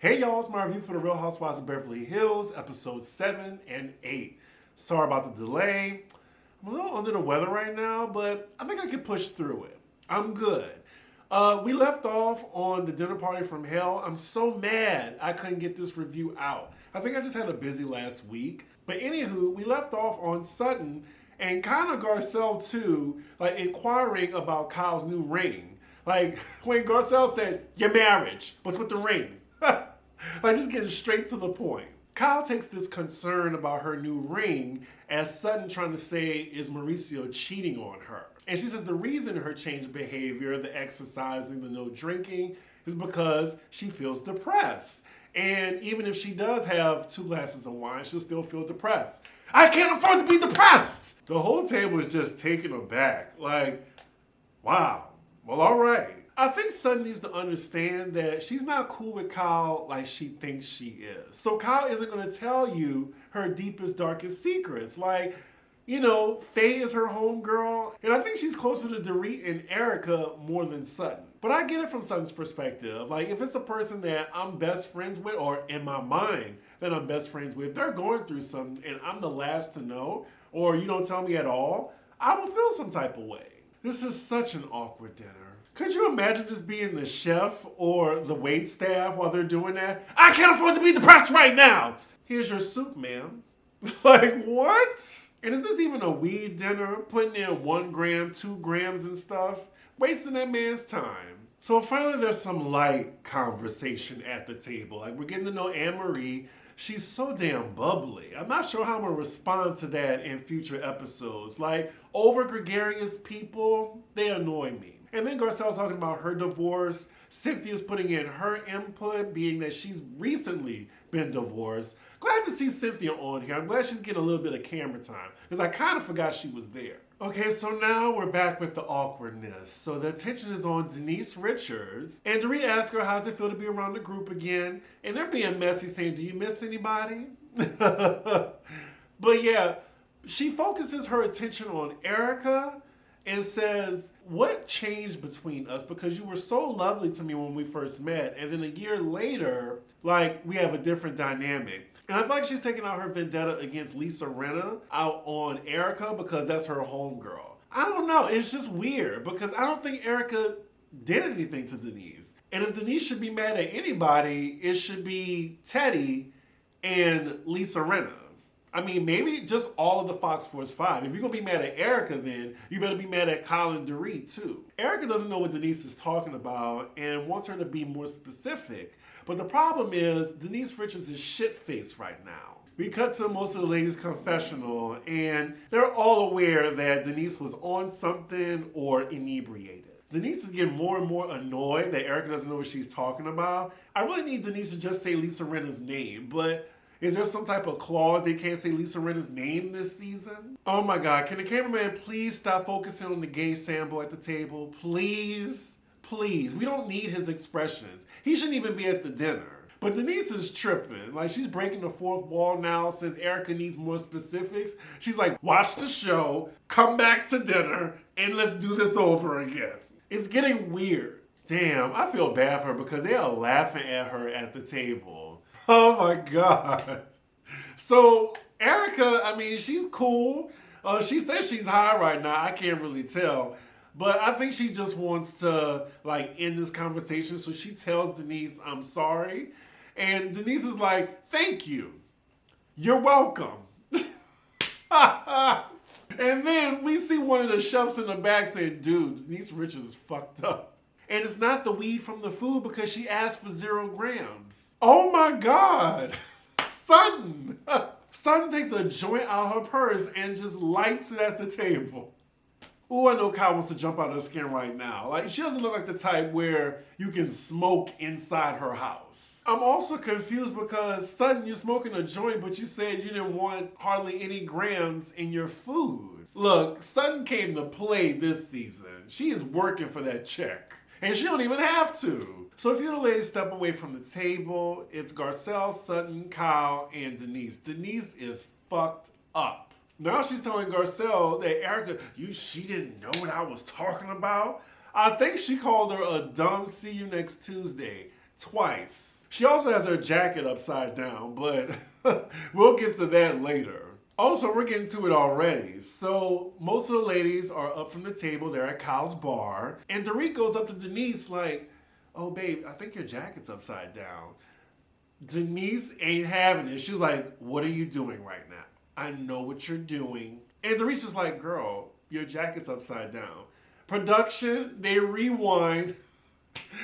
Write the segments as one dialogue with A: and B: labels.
A: Hey y'all, it's my review for the Real Housewives of Beverly Hills, episode 7 and 8. Sorry about the delay. I'm a little under the weather right now, but I think I can push through it. I'm good. We left off on the dinner party from hell. I'm so mad I couldn't get this review out. I think I just had a busy last week. But anywho, we left off on Sutton and kind of Garcelle too, like inquiring about Kyle's new ring. Like when Garcelle said, "Your marriage, what's with the ring?" Like just getting straight to the point. Kyle takes this concern about her new ring as Sutton trying to say is Mauricio cheating on her. And she says the reason her changed behavior, the exercising, the no drinking, is because she feels depressed. And even if she does have 2 glasses of wine, she'll still feel depressed. I can't afford to be depressed! The whole table is just taken aback. Like, wow. Well, all right. I think Sutton needs to understand that she's not cool with Kyle like she thinks she is. So Kyle isn't going to tell you her deepest, darkest secrets. Like, you know, Faye is her homegirl, and I think she's closer to Dorit and Erica more than Sutton. But I get it from Sutton's perspective. Like, if it's a person that I'm best friends with, or in my mind that I'm best friends with, they're going through something and I'm the last to know, or you don't tell me at all, I will feel some type of way. This is such an awkward dinner. Could you imagine just being the chef or the wait staff while they're doing that? I can't afford to be depressed right now. Here's your soup, ma'am. Like, what? And is this even a weed dinner? Putting in 1 gram, 2 grams and stuff? Wasting that man's time. So finally there's some light conversation at the table. Like, we're getting to know Anne-Marie. She's so damn bubbly. I'm not sure how I'm gonna respond to that in future episodes. Like, over gregarious people, they annoy me. And then Garcelle's talking about her divorce. Cynthia's putting in her input, being that she's recently been divorced. Glad to see Cynthia on here. I'm glad she's getting a little bit of camera time, because I kind of forgot she was there. Okay, so now we're back with the awkwardness. So the attention is on Denise Richards. And Dorit asks her, how's it feel to be around the group again? And they're being messy, saying, do you miss anybody? But yeah, she focuses her attention on Erica and says, what changed between us? Because you were so lovely to me when we first met, and then a year later, like, we have a different dynamic. And I feel like she's taking out her vendetta against Lisa Rinna out on Erica because that's her homegirl. I don't know, it's just weird because I don't think Erica did anything to Denise. And if Denise should be mad at anybody, it should be Teddy and Lisa Rinna. I mean, maybe just all of the Fox Force 5. If you're going to be mad at Erica, then you better be mad at Kyle and Dorit, too. Erica doesn't know what Denise is talking about and wants her to be more specific. But the problem is, Denise Richards is shit-faced right now. We cut to most of the ladies' confessional, and they're all aware that Denise was on something or inebriated. Denise is getting more and more annoyed that Erica doesn't know what she's talking about. I really need Denise to just say Lisa Rinna's name, but is there some type of clause they can't say Lisa Rinna's name this season? Oh my God, can the cameraman please stop focusing on the gay sample at the table? Please, please. We don't need his expressions. He shouldn't even be at the dinner. But Denise is tripping. Like, she's breaking the 4th wall now since Erica needs more specifics. She's like, watch the show, come back to dinner, and let's do this over again. It's getting weird. Damn, I feel bad for her because they are laughing at her at the table. Oh my God. So Erica, I mean, she's cool. She says she's high right now. I can't really tell. But I think she just wants to, like, end this conversation. So she tells Denise, I'm sorry. And Denise is like, thank you. You're welcome. And then we see one of the chefs in the back saying, dude, Denise Richards is fucked up. And it's not the weed from the food because she asked for 0 grams. Oh my God. Sutton. Sutton takes a joint out her purse and just lights it at the table. Ooh, I know Kyle wants to jump out of her skin right now. Like, she doesn't look like the type where you can smoke inside her house. I'm also confused because, Sutton, you're smoking a joint, but you said you didn't want hardly any grams in your food. Look, Sutton came to play this season. She is working for that check. And she don't even have to. So if you the ladies step away from the table, it's Garcelle, Sutton, Kyle, and Denise. Denise is fucked up. Now she's telling Garcelle that Erica, she didn't know what I was talking about. I think she called her a dumb see you next Tuesday twice. She also has her jacket upside down, but we'll get to that later. Also, we're getting to it already. So, most of the ladies are up from the table. They're at Kyle's bar. And Dorit goes up to Denise like, oh, babe, I think your jacket's upside down. Denise ain't having it. She's like, what are you doing right now? I know what you're doing. And Dorit's just like, girl, your jacket's upside down. Production, they rewind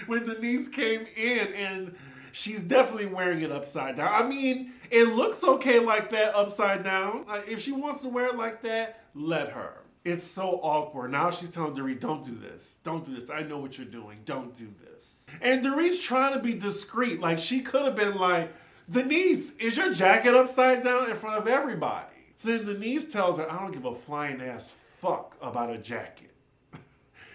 A: when Denise came in and she's definitely wearing it upside down. I mean, it looks okay like that upside down. Like, if she wants to wear it like that, let her. It's so awkward. Now she's telling Dorit, don't do this. Don't do this. I know what you're doing. Don't do this. And Dorit's trying to be discreet. Like, she could have been like, Denise, is your jacket upside down in front of everybody? So then Denise tells her, I don't give a flying ass fuck about a jacket.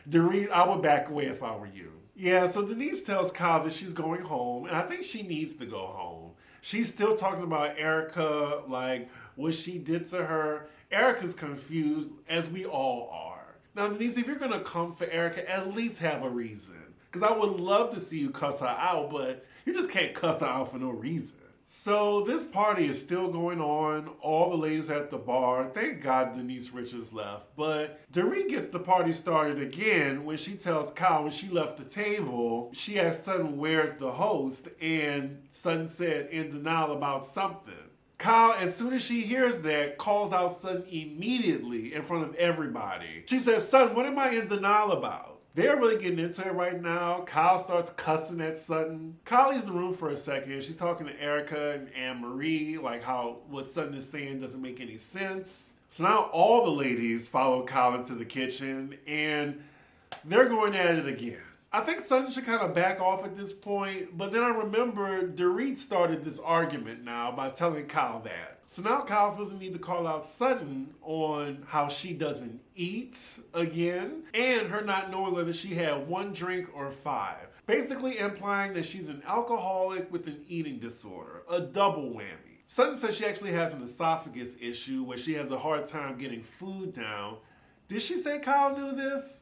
A: Dorit, I would back away if I were you. Yeah, so Denise tells Kyle that she's going home, and I think she needs to go home. She's still talking about Erica, like what she did to her. Erica's confused, as we all are. Now, Denise, if you're going to come for Erica, at least have a reason. Because I would love to see you cuss her out, but you just can't cuss her out for no reason. So this party is still going on. All the ladies are at the bar. Thank God Denise Richards left. But Dorit gets the party started again when she tells Kyle when she left the table, she asked Sutton where's the host, and Sutton said in denial about something. Kyle, as soon as she hears that, calls out Sutton immediately in front of everybody. She says, Sutton, what am I in denial about? They're really getting into it right now. Kyle starts cussing at Sutton. Kyle leaves the room for a second. She's talking to Erica and Anne-Marie, like how what Sutton is saying doesn't make any sense. So now all the ladies follow Kyle into the kitchen, and they're going at it again. I think Sutton should kind of back off at this point, but then I remember Dorit started this argument now by telling Kyle that. So now Kyle feels the need to call out Sutton on how she doesn't eat again, and her not knowing whether she had one drink or five. Basically implying that she's an alcoholic with an eating disorder, a double whammy. Sutton says she actually has an esophagus issue where she has a hard time getting food down. Did she say Kyle knew this?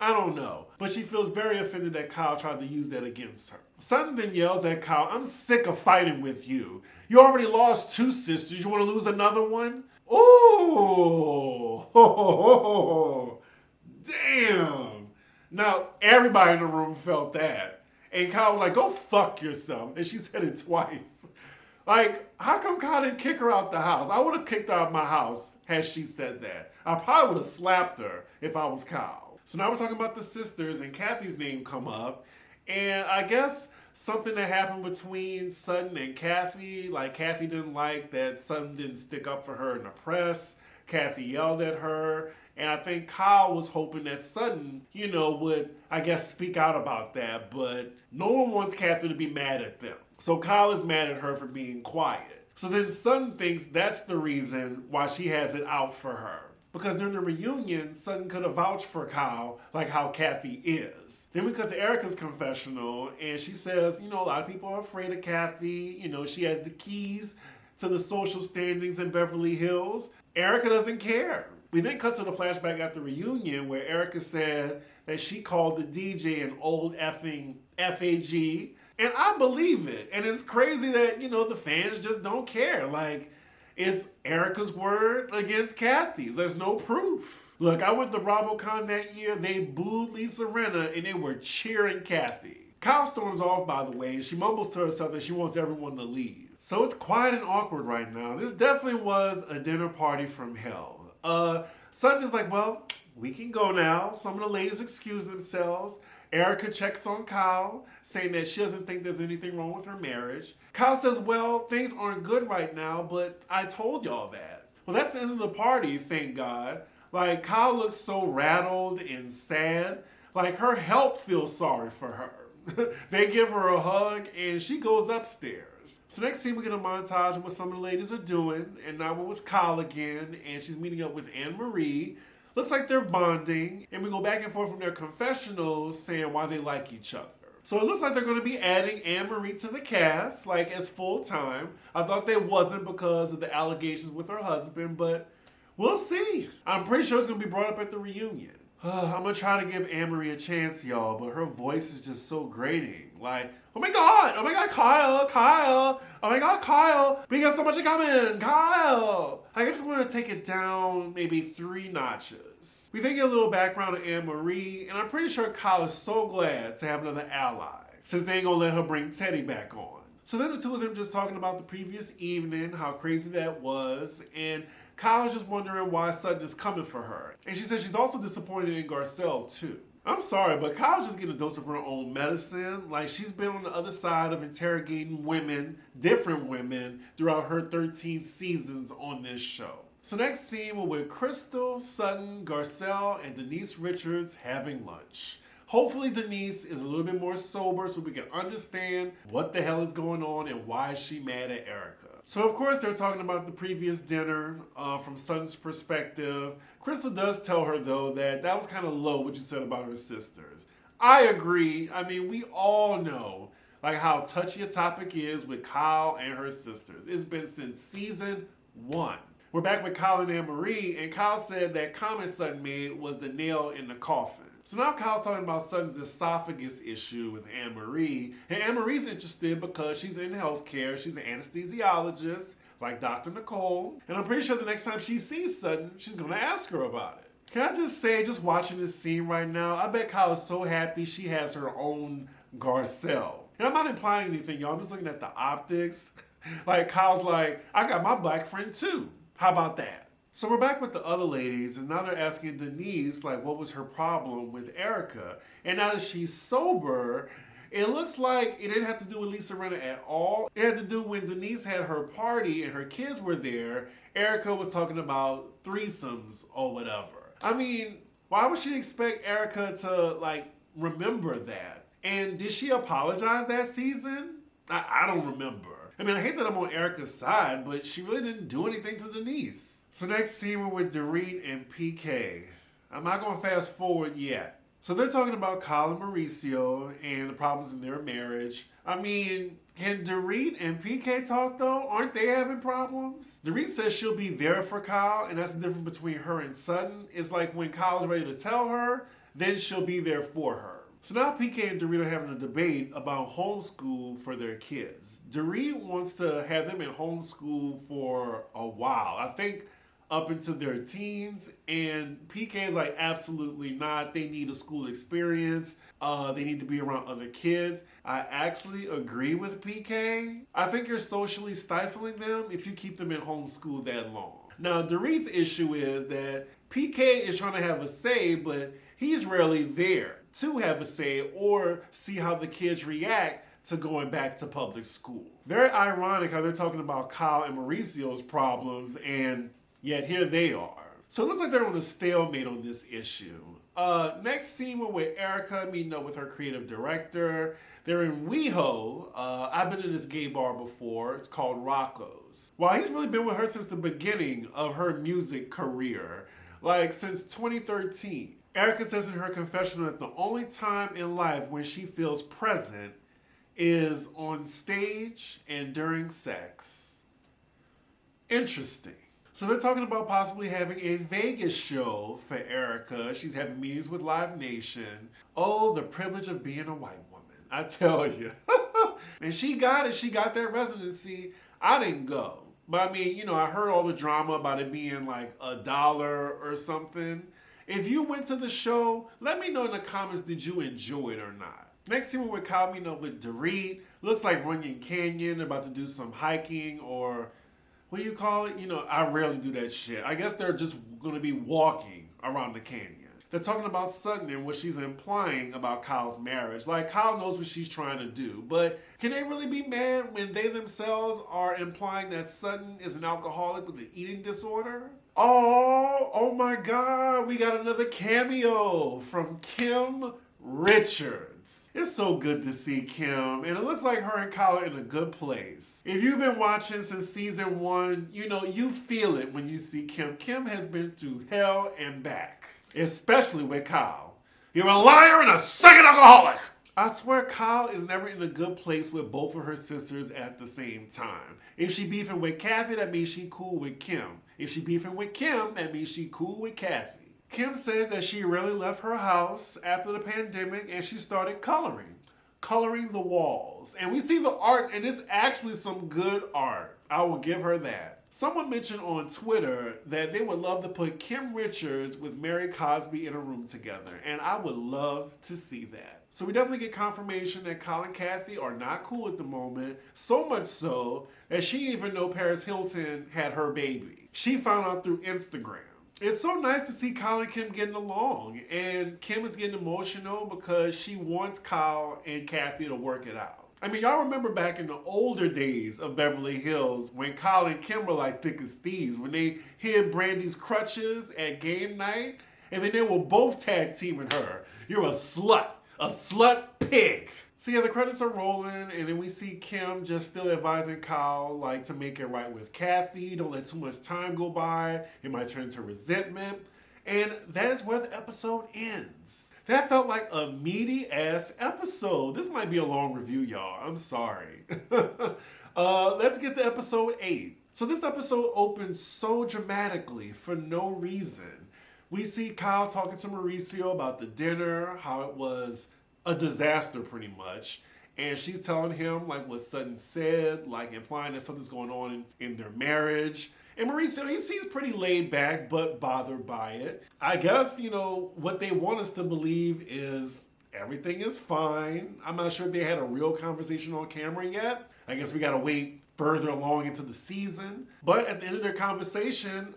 A: I don't know, but she feels very offended that Kyle tried to use that against her. Sutton then yells at Kyle, I'm sick of fighting with you. You already lost 2 sisters. You want to lose another one? Oh, damn. Now, everybody in the room felt that. And Kyle was like, go fuck yourself. And she said it twice. Like, how come Kyle didn't kick her out the house? I would have kicked her out of my house had she said that. I probably would have slapped her if I was Kyle. So now we're talking about the sisters, and Kathy's name come up. And I guess something that happened between Sutton and Kathy, like Kathy didn't like that Sutton didn't stick up for her in the press. Kathy yelled at her. And I think Kyle was hoping that Sutton, would, I guess, speak out about that. But no one wants Kathy to be mad at them. So Kyle is mad at her for being quiet. So then Sutton thinks that's the reason why she has it out for her. Because during the reunion, Sutton could have vouched for Kyle, like how Kathy is. Then we cut to Erica's confessional, and she says, a lot of people are afraid of Kathy. She has the keys to the social standings in Beverly Hills. Erica doesn't care. We then cut to the flashback at the reunion where Erica said that she called the DJ an old effing FAG. And I believe it. And it's crazy that, the fans just don't care. Like, it's Erica's word against Kathy's. There's no proof. Look, I went to RHOBH that year. They booed Lisa Rinna and they were cheering Kathy. Kyle storms off, by the way, and she mumbles to herself that she wants everyone to leave. So it's quiet and awkward right now. This definitely was a dinner party from hell. Sutton is like, well, we can go now. Some of the ladies excuse themselves. Erica checks on Kyle, saying that she doesn't think there's anything wrong with her marriage. Kyle says, well, things aren't good right now, but I told y'all that. Well, that's the end of the party, thank God. Like, Kyle looks so rattled and sad. Like, her help feels sorry for her. They give her a hug, and she goes upstairs. So next scene, we get a montage of what some of the ladies are doing, and now we're with Kyle again, and she's meeting up with Anne-Marie. Looks like they're bonding, and we go back and forth from their confessionals saying why they like each other. So it looks like they're going to be adding Anne-Marie to the cast, like as full-time. I thought they wasn't because of the allegations with her husband, but we'll see. I'm pretty sure it's going to be brought up at the reunion. I'm gonna try to give Anne-Marie a chance, y'all, but her voice is just so grating. Like, oh my god, Kyle, oh my god, Kyle, we have so much in common, Kyle. I just want to take it down maybe 3 notches. We then get a little background of Anne-Marie, and I'm pretty sure Kyle is so glad to have another ally, since they ain't gonna let her bring Teddy back on. So then the two of them just talking about the previous evening, how crazy that was, and Kyle's just wondering why Sutton is coming for her. And she says she's also disappointed in Garcelle too. I'm sorry, but Kyle's just getting a dose of her own medicine. Like, she's been on the other side of interrogating women, different women, throughout her 13 seasons on this show. So next scene, we're with Crystal, Sutton, Garcelle, and Denise Richards having lunch. Hopefully Denise is a little bit more sober so we can understand what the hell is going on and why is she mad at Erica. So of course they're talking about the previous dinner from Sutton's perspective. Crystal does tell her though that was kind of low what you said about her sisters. I agree. I mean, we all know like how touchy a topic is with Kyle and her sisters. It's been since season 1. We're back with Kyle and Anne-Marie, and Kyle said that comment Sutton made was the nail in the coffin. So now Kyle's talking about Sutton's esophagus issue with Anne-Marie. And Anne-Marie's interested because she's in healthcare. She's an anesthesiologist, like Dr. Nicole. And I'm pretty sure the next time she sees Sutton, she's going to ask her about it. Can I just say, just watching this scene right now, I bet Kyle is so happy she has her own Garcelle. And I'm not implying anything, y'all. I'm just looking at the optics. Like, Kyle's like, I got my black friend too. How about that? So we're back with the other ladies, and now they're asking Denise, like, what was her problem with Erica? And now that she's sober, it looks like it didn't have to do with Lisa Rinna at all. It had to do when Denise had her party and her kids were there, Erica was talking about threesomes or whatever. I mean, why would she expect Erica to, like, remember that? And did she apologize that season? I don't remember. I mean, I hate that I'm on Erica's side, but she really didn't do anything to Denise. So next scene, we're with Dorit and PK. I'm not going to fast forward yet. So they're talking about Kyle and Mauricio and the problems in their marriage. I mean, can Dorit and PK talk though? Aren't they having problems? Dorit says she'll be there for Kyle, and that's the difference between her and Sutton. It's like when Kyle's ready to tell her, then she'll be there for her. So now PK and Dorit are having a debate about homeschool for their kids. Dorit wants to have them in homeschool for a while. I think up into their teens, and PK is like, absolutely not. They need a school experience. They need to be around other kids. I actually agree with PK. I think you're socially stifling them if you keep them in homeschool that long. Now, Dorit's issue is that PK is trying to have a say, but he's rarely there to have a say or see how the kids react to going back to public school. Very ironic how they're talking about Kyle and Mauricio's problems, and yet here they are. So it looks like they're on a stalemate on this issue. Next scene, we're with Erica meeting up with her creative director. They're in WeHo. I've been in this gay bar before. It's called Rocco's. Well, he's really been with her since the beginning of her music career, like since 2013. Erica says in her confessional that the only time in life when she feels present is on stage and during sex. Interesting. So they're talking about possibly having a Vegas show for Erica. She's having meetings with Live Nation. Oh, the privilege of being a white woman. I tell you. And she got it. She got that residency. I didn't go. But I mean, you know, I heard all the drama about it being like $1 or something. If you went to the show, let me know in the comments, did you enjoy it or not? Next scene, we're meeting up with Dorit. Looks like Runyon Canyon. They're about to do some hiking, or what do you call it? You know, I rarely do that shit. I guess they're just going to be walking around the canyon. They're talking about Sutton and what she's implying about Kyle's marriage. Like, Kyle knows what she's trying to do, but can they really be mad when they themselves are implying that Sutton is an alcoholic with an eating disorder? Oh my God, we got another cameo from Kim Richards. It's so good to see Kim, and it looks like her and Kyle are in a good place. If you've been watching since season 1, you know, you feel it when you see Kim. Kim has been through hell and back, especially with Kyle. You're a liar and a second alcoholic. I swear Kyle is never in a good place with both of her sisters at the same time. If she beefing with Kathy, that means she cool with Kim. If she beefing with Kim, that means she cool with Kathy. Kim says that she really left her house after the pandemic and she started coloring the walls. And we see the art, and it's actually some good art. I will give her that. Someone mentioned on Twitter that they would love to put Kim Richards with Mary Cosby in a room together, and I would love to see that. So we definitely get confirmation that Kyle and Kathy are not cool at the moment, so much so that she didn't even know Paris Hilton had her baby. She found out through Instagram. It's so nice to see Kyle and Kim getting along, and Kim is getting emotional because she wants Kyle and Kathy to work it out. I mean, y'all remember back in the older days of Beverly Hills when Kyle and Kim were like thick as thieves, when they hid Brandy's crutches at game night, and then they were both tag teaming her. You're a slut pig. So yeah, the credits are rolling, and then we see Kim just still advising Kyle like to make it right with Kathy. Don't let too much time go by. It might turn into resentment. And that is where the episode ends. That felt like a meaty ass episode. This might be a long review, y'all. I'm sorry. Let's get to episode 8. So this episode opens so dramatically for no reason. We see Kyle talking to Mauricio about the dinner, how it was a disaster pretty much. And she's telling him like what Sutton said, like implying that something's going on in their marriage. And Mauricio, he seems pretty laid back, but bothered by it. I guess, what they want us to believe is everything is fine. I'm not sure if they had a real conversation on camera yet. I guess we gotta wait further along into the season. But at the end of their conversation,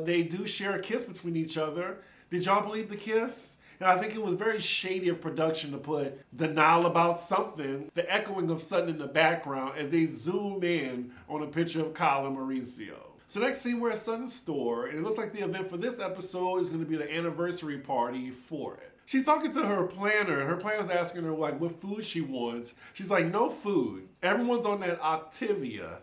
A: they do share a kiss between each other. Did y'all believe the kiss? And I think it was very shady of production to put denial about something, the echoing of Sutton in the background as they zoom in on a picture of Kyle and Mauricio. So next scene, we're at Sutton's store, and it looks like the event for this episode is going to be the anniversary party for it. She's talking to her planner, and her planner's asking her like what food she wants. She's like, no food. Everyone's on that Activia.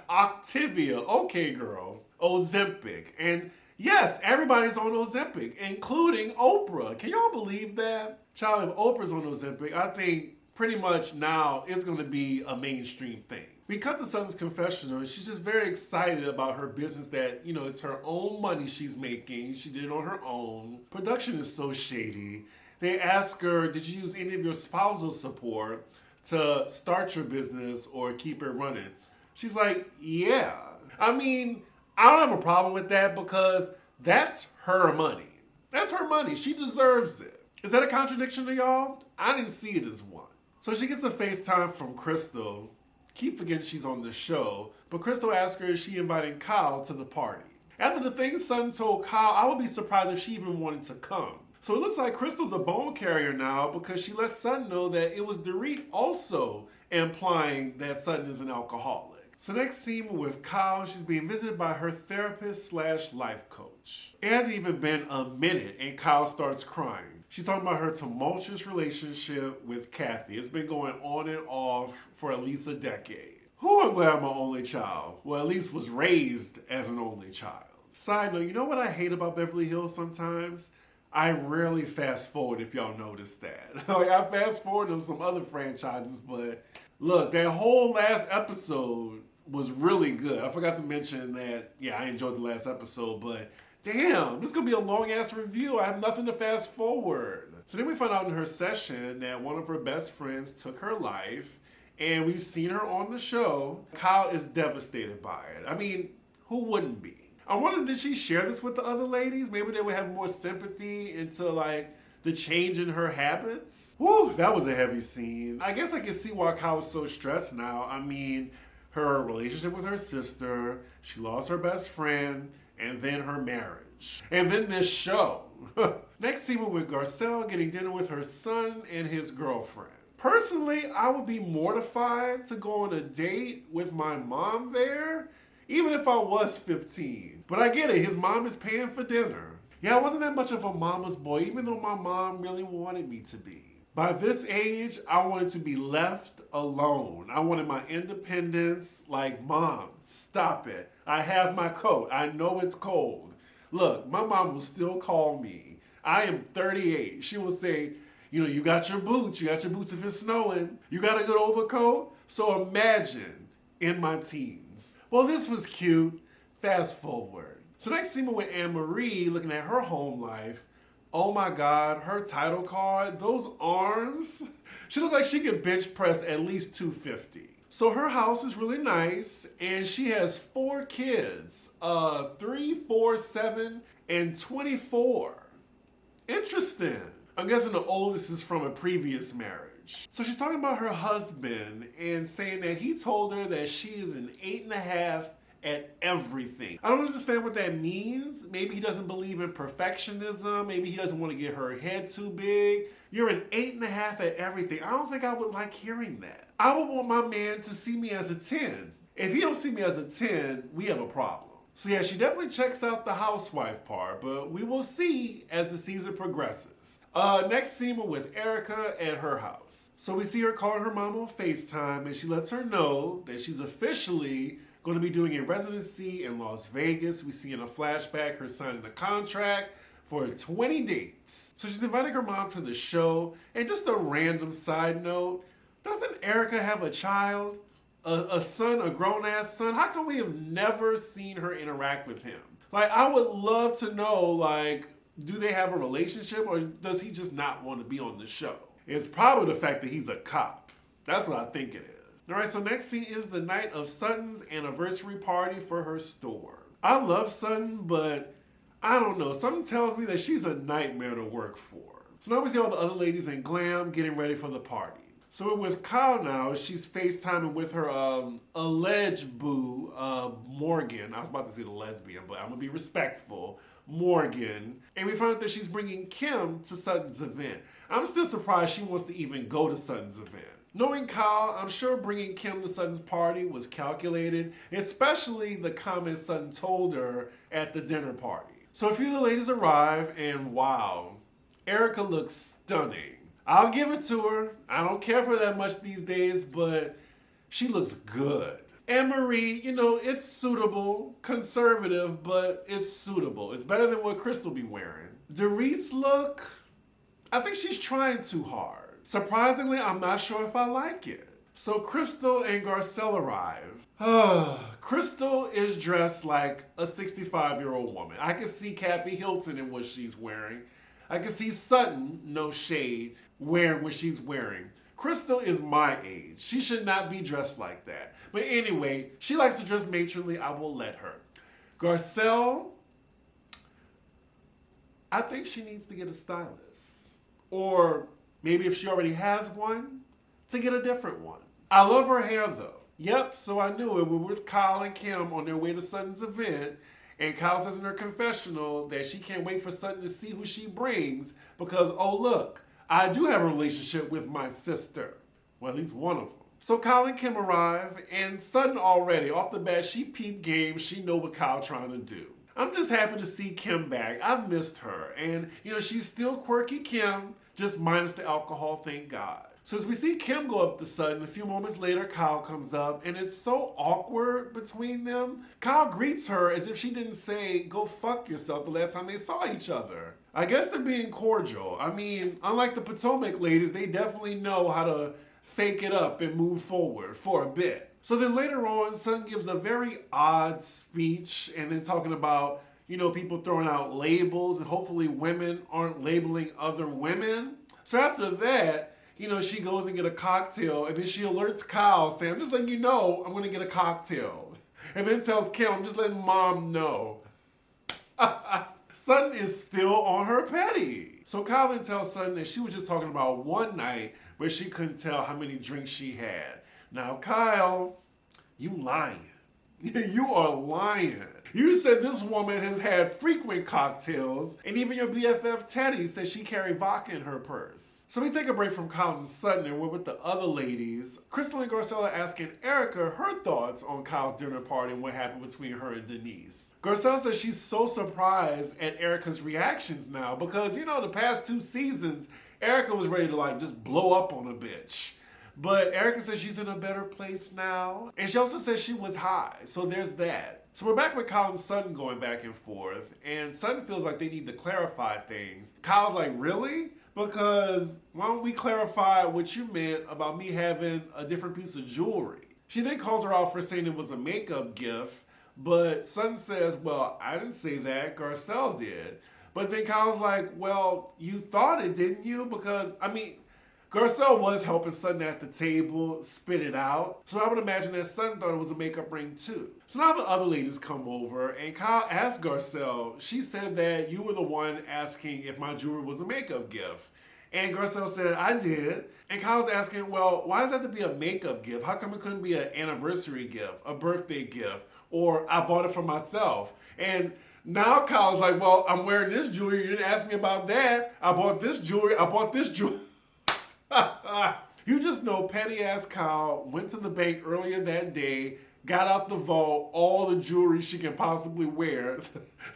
A: Okay, girl. Ozempic. And yes, everybody's on Ozempic, including Oprah. Can y'all believe that? Child, if Oprah's on Ozempic, I think pretty much now it's going to be a mainstream thing. We cut to Sutton's confessional. She's just very excited about her business that, it's her own money she's making. She did it on her own. Production is so shady. They ask her, did you use any of your spousal support to start your business or keep it running? She's like, yeah. I mean, I don't have a problem with that because that's her money. That's her money. She deserves it. Is that a contradiction to y'all? I didn't see it as one. So she gets a FaceTime from Crystal. Keep forgetting she's on the show, but Crystal asks her if she invited Kyle to the party. After the things Sutton told Kyle, I would be surprised if she even wanted to come. So it looks like Crystal's a bone carrier now because she let Sutton know that it was Dorit also implying that Sutton is an alcoholic. So next scene with Kyle, she's being visited by her therapist / life coach. It hasn't even been a minute and Kyle starts crying. She's talking about her tumultuous relationship with Kathy. It's been going on and off for at least a decade. I'm glad I'm an only child. Well, at least was raised as an only child. Side note, you know what I hate about Beverly Hills sometimes? I rarely fast forward if y'all notice that. I fast forward on some other franchises, but look, that whole last episode was really good. I forgot to mention that, I enjoyed the last episode, but damn, this is going to be a long-ass review. I have nothing to fast forward. So then we find out in her session that one of her best friends took her life, and we've seen her on the show. Kyle is devastated by it. I mean, who wouldn't be? I wonder, did she share this with the other ladies? Maybe they would have more sympathy into, the change in her habits? Whew, that was a heavy scene. I guess I can see why Kyle was so stressed now. I mean, her relationship with her sister, she lost her best friend, and then her marriage. And then this show. Next scene, we're with Garcelle getting dinner with her son and his girlfriend. Personally, I would be mortified to go on a date with my mom there, even if I was 15. But I get it, his mom is paying for dinner. Yeah, I wasn't that much of a mama's boy, even though my mom really wanted me to be. By this age, I wanted to be left alone. I wanted my independence. Like, Mom, stop it. I have my coat. I know it's cold. Look, my mom will still call me. I am 38. She will say, you got your boots. You got your boots if it's snowing. You got a good overcoat. So imagine in my teens. Well, this was cute. Fast forward. So next scene with Anne-Marie looking at her home life. Oh my God, her title card, those arms. She looked like she could bench press at least 250. So her house is really nice, and she has 4 kids, 3, 4, 7, and 24. Interesting. I'm guessing the oldest is from a previous marriage. So she's talking about her husband and saying that he told her that she is an 8.5 at everything. I don't understand what that means. Maybe he doesn't believe in perfectionism. Maybe he doesn't want to get her head too big. You're an 8.5 at everything. I don't think I would like hearing that. I would want my man to see me as a 10. If he don't see me as a 10, we have a problem. So yeah, she definitely checks out the housewife part, but we will see as the season progresses. Next scene we're with Erica at her house. So we see her calling her mom on FaceTime, and she lets her know that she's officially going to be doing a residency in Las Vegas. We see in a flashback her signing a contract for 20 dates. So she's inviting her mom to the show. And just a random side note, doesn't Erica have a child? A son, a grown-ass son? How come we have never seen her interact with him? Like, I would love to know, like, do they have a relationship, or does he just not want to be on the show? It's probably the fact that he's a cop. That's what I think it is. All right, so next scene is the night of Sutton's anniversary party for her store. I love Sutton, but I don't know. Something tells me that she's a nightmare to work for. So now we see all the other ladies in glam getting ready for the party. So we're with Kyle now. She's FaceTiming with her alleged boo, Morgan. I was about to say the lesbian, but I'm going to be respectful. Morgan. And we found out that she's bringing Kim to Sutton's event. I'm still surprised she wants to even go to Sutton's event. Knowing Kyle, I'm sure bringing Kim to Sutton's party was calculated, especially the comments Sutton told her at the dinner party. So a few of the ladies arrive, and wow, Erica looks stunning. I'll give it to her. I don't care for that much these days, but she looks good. Anne-Marie, you know, it's suitable, conservative, but it's suitable. It's better than what Crystal be wearing. Dorit's look, I think she's trying too hard. Surprisingly, I'm not sure if I like it. So Crystal and Garcelle arrive. Crystal is dressed like a 65-year-old woman. I can see Kathy Hilton in what she's wearing. I can see Sutton, no shade, wearing what she's wearing. Crystal is my age. She should not be dressed like that. But anyway, she likes to dress matronly. I will let her. Garcelle, I think she needs to get a stylist. Or maybe if she already has one, to get a different one. I love her hair though. Yep, so I knew it. We're with Kyle and Kim on their way to Sutton's event. And Kyle says in her confessional that she can't wait for Sutton to see who she brings because, oh look, I do have a relationship with my sister. Well, at least one of them. So Kyle and Kim arrive, and Sutton already, off the bat, she peeped game. She know what Kyle trying to do. I'm just happy to see Kim back. I've missed her. And, you know, she's still quirky Kim, just minus the alcohol, thank God. So as we see Kim go up to Sutton, a few moments later, Kyle comes up, and it's so awkward between them. Kyle greets her as if she didn't say, go fuck yourself the last time they saw each other. I guess they're being cordial. I mean, unlike the Potomac ladies, they definitely know how to fake it up and move forward for a bit. So then later on, Sutton gives a very odd speech, and then talking about, you know, people throwing out labels, and hopefully women aren't labeling other women. So after that, you know, she goes and get a cocktail, and then she alerts Kyle, saying, I'm just letting you know I'm going to get a cocktail. And then tells Kim, I'm just letting mom know. Sutton is still on her petty. So Kyle then tells Sutton that she was just talking about one night where she couldn't tell how many drinks she had. Now, Kyle, you lying. You are lying. You said this woman has had frequent cocktails, and even your BFF Teddy says she carried vodka in her purse. So we take a break from Kyle and Sutton, and we're with the other ladies. Crystal and Garcelle are asking Erica her thoughts on Kyle's dinner party and what happened between her and Denise. Garcelle says she's so surprised at Erica's reactions now because, you know, the past 2 seasons, Erica was ready to like just blow up on a bitch. But Erica says she's in a better place now. And she also says she was high. So there's that. So we're back with Kyle and Sutton going back and forth. And Sutton feels like they need to clarify things. Kyle's like, really? Because why don't we clarify what you meant about me having a different piece of jewelry? She then calls her out for saying it was a makeup gift. But Sutton says, well, I didn't say that. Garcelle did. But then Kyle's like, well, you thought it, didn't you? Because, I mean, Garcelle was helping Sutton at the table spit it out. So I would imagine that Sutton thought it was a makeup ring too. So now the other ladies come over and Kyle asked Garcelle, she said that you were the one asking if my jewelry was a makeup gift. And Garcelle said, I did. And Kyle's asking, well, why does it have to be a makeup gift? How come it couldn't be an anniversary gift, a birthday gift, or I bought it for myself? And now Kyle's like, well, I'm wearing this jewelry. You didn't ask me about that. I bought this jewelry. I bought this jewelry. You just know petty ass Kyle went to the bank earlier that day, got out the vault all the jewelry she can possibly wear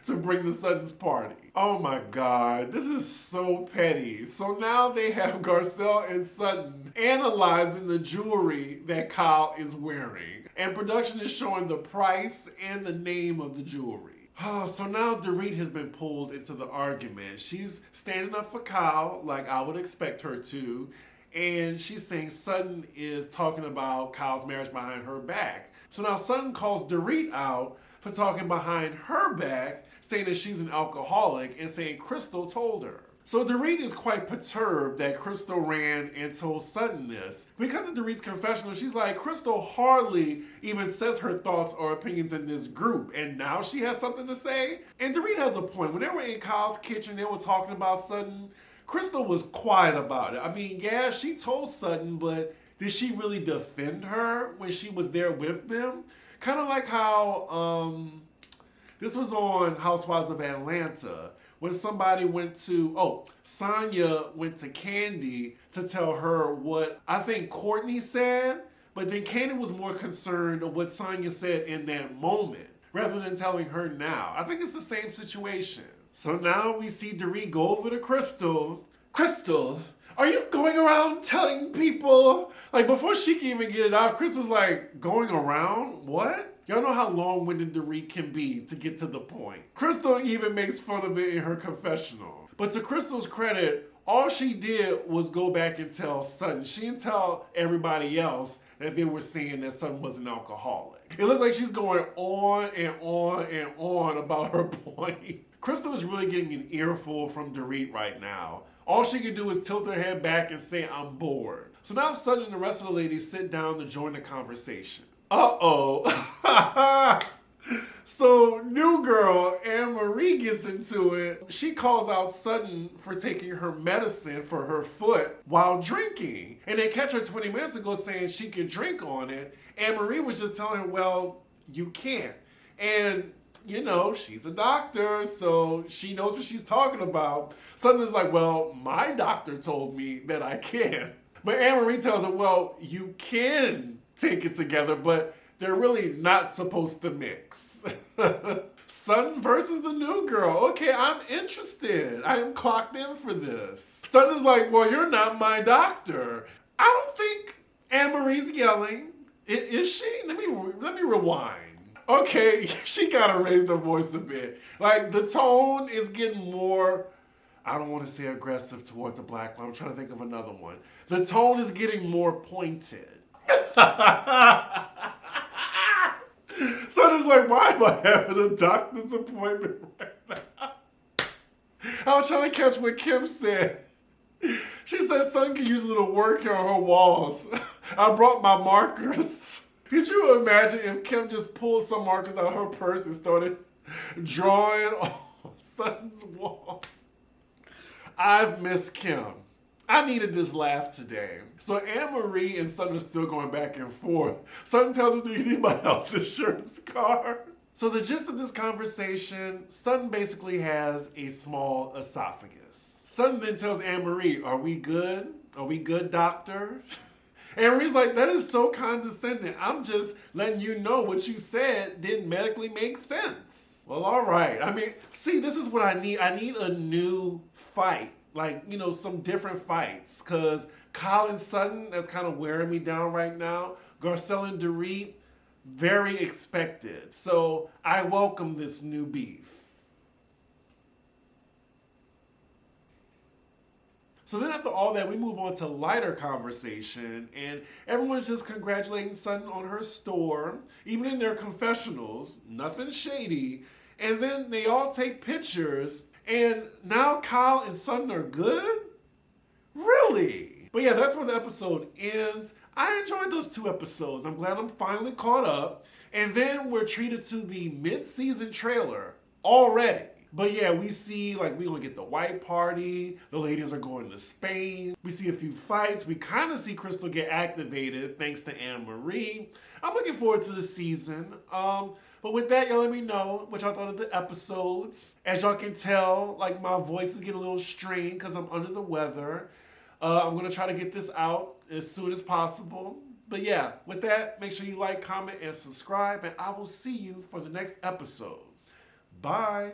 A: to bring to Sutton's party. Oh my God, this is so petty. So now they have Garcelle and Sutton analyzing the jewelry that Kyle is wearing. And production is showing the price and the name of the jewelry. So now Dorit has been pulled into the argument. She's standing up for Kyle like I would expect her to. And she's saying Sutton is talking about Kyle's marriage behind her back. So now Sutton calls Dorit out for talking behind her back, saying that she's an alcoholic and saying Crystal told her. So Dorit is quite perturbed that Crystal ran and told Sutton this. Because of Dorit's confessional, she's like, Crystal hardly even says her thoughts or opinions in this group, and now she has something to say? And Dorit has a point. When they were in Kyle's kitchen, they were talking about Sutton. Crystal was quiet about it. I mean, yeah, she told Sutton, but did she really defend her when she was there with them? Kind of like how this was on Housewives of Atlanta, when somebody went to, Sonya went to Candy to tell her what I think Courtney said, but then Candy was more concerned of what Sonya said in that moment, rather than telling her now. I think it's the same situation. So now we see Dorit go over to Crystal. Crystal, are you going around telling people? Like, before she can even get it out, Crystal's like, going around? What? Y'all know how long-winded Dorit can be to get to the point. Crystal even makes fun of it in her confessional. But to Crystal's credit, all she did was go back and tell Sutton. She didn't tell everybody else that they were saying that Sutton was an alcoholic. It looked like she's going on and on and on about her point. Crystal is really getting an earful from Dorit right now. All she can do is tilt her head back and say, I'm bored. So now Sutton and the rest of the ladies sit down to join the conversation. Uh-oh. So new girl Anne-Marie gets into it. She calls out Sutton for taking her medicine for her foot while drinking. And they catch her 20 minutes ago saying she could drink on it. Anne-Marie was just telling her, well, you can't. And you know, she's a doctor, so she knows what she's talking about. Sutton is like, well, my doctor told me that I can. But Anne-Marie tells her, well, you can take it together, but they're really not supposed to mix. Sutton versus the new girl. Okay, I'm interested. I am clocked in for this. Sutton is like, well, you're not my doctor. I don't think Anne-Marie's yelling. Is she? Let me rewind. Okay, she gotta raise her voice a bit. Like, the tone is getting more, I don't want to say aggressive towards a black one. I'm trying to think of another one. The tone is getting more pointed. So it's like, why am I having a doctor's appointment right now? I was trying to catch what Kim said. She said son can use a little work on her walls. I brought my markers. Could you imagine if Kim just pulled some markers out of her purse and started drawing on Sutton's walls? I've missed Kim. I needed this laugh today. So Anne-Marie and Sutton are still going back and forth. Sutton tells her, do you need my health insurance card? So the gist of this conversation, Sutton basically has a small esophagus. Sutton then tells Anne-Marie, are we good? Are we good, doctor? Anne-Marie's like, that is so condescending. I'm just letting you know what you said didn't medically make sense. Well, all right. I mean, see, this is what I need. I need a new fight. Like, you know, some different fights. Because Kyle and Sutton, that's kind of wearing me down right now. Garcelle and Dorit, very expected. So I welcome this new beef. So then after all that, we move on to lighter conversation, and everyone's just congratulating Sutton on her store, even in their confessionals, nothing shady. And then they all take pictures, and now Kyle and Sutton are good? Really? But yeah, that's where the episode ends. I enjoyed those 2 episodes. I'm glad I'm finally caught up. And then we're treated to the mid-season trailer already. But yeah, we see, like, we gonna get the white party. The ladies are going to Spain. We see a few fights. We kind of see Crystal get activated thanks to Anne-Marie. I'm looking forward to the season. But with that, y'all let me know what y'all thought of the episodes. As y'all can tell, like, my voice is getting a little strained because I'm under the weather. I'm gonna try to get this out as soon as possible. But yeah, with that, make sure you like, comment, and subscribe, and I will see you for the next episode. Bye.